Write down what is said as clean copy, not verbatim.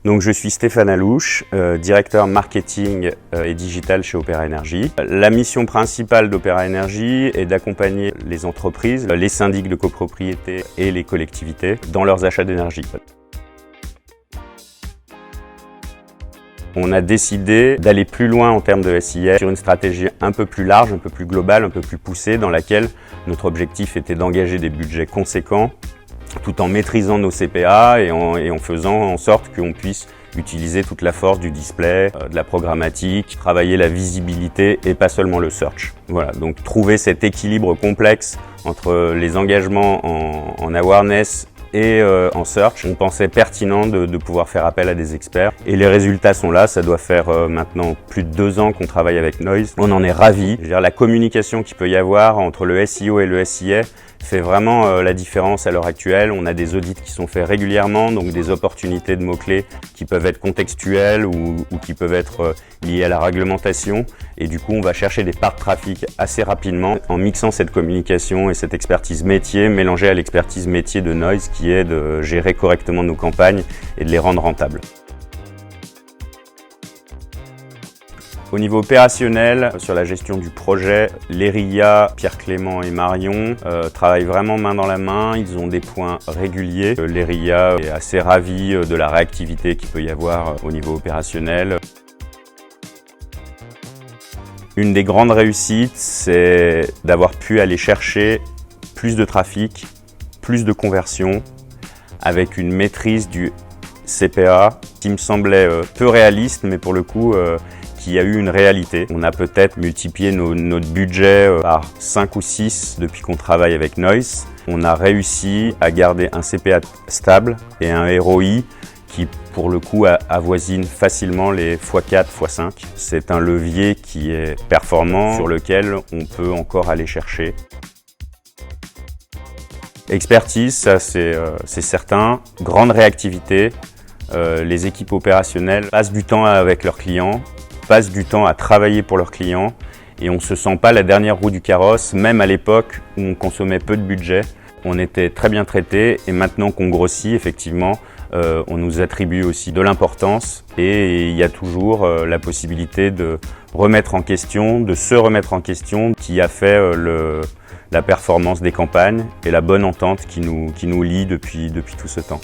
Donc je suis Stéphane Alouche, directeur marketing et digital chez Opéra Énergie. La mission principale d'Opéra Énergie est d'accompagner les entreprises, les syndics de copropriété et les collectivités dans leurs achats d'énergie. On a décidé d'aller plus loin en termes de SIA sur une stratégie un peu plus large, un peu plus globale, un peu plus poussée, dans laquelle notre objectif était d'engager des budgets conséquents tout en maîtrisant nos CPA et en faisant en sorte qu'on puisse utiliser toute la force du display, de la programmatique, travailler la visibilité et pas seulement le search. Voilà, donc trouver cet équilibre complexe entre les engagements en awareness et en search, on pensait pertinent de pouvoir faire appel à des experts. Et les résultats sont là, ça doit faire maintenant plus de 2 ans qu'on travaille avec Noise. On en est ravis. Je veux dire, la communication qu'il peut y avoir entre le SEO et le SIA fait vraiment la différence à l'heure actuelle. On a des audits qui sont faits régulièrement, donc des opportunités de mots-clés qui peuvent être contextuelles ou qui peuvent être liées à la réglementation. Et du coup, on va chercher des parts de trafic assez rapidement en mixant cette communication et cette expertise métier mélangée à l'expertise métier de Noise qui est de gérer correctement nos campagnes et de les rendre rentables. Au niveau opérationnel, sur la gestion du projet, l'ERIA, Pierre Clément et Marion travaillent vraiment main dans la main. Ils ont des points réguliers. L'ERIA est assez ravi de la réactivité qu'il peut y avoir au niveau opérationnel. Une des grandes réussites, c'est d'avoir pu aller chercher plus de trafic, plus de conversions, avec une maîtrise du CPA qui me semblait peu réaliste, mais pour le coup, qui a eu une réalité. On a peut-être multiplié notre budget par 5 ou 6 depuis qu'on travaille avec Noise. On a réussi à garder un CPA stable et un ROI qui, pour le coup, avoisine facilement les x4, x5. C'est un levier qui est performant, sur lequel on peut encore aller chercher. Expertise, ça c'est certain. Grande réactivité. Les équipes opérationnelles passent du temps avec leurs clients, passent du temps à travailler pour leurs clients et on ne se sent pas la dernière roue du carrosse, même à l'époque où on consommait peu de budget. On était très bien traités et maintenant qu'on grossit, effectivement, on nous attribue aussi de l'importance et il y a toujours la possibilité de remettre en question, de se remettre en question, qui a fait la performance des campagnes et la bonne entente qui nous lie depuis tout ce temps.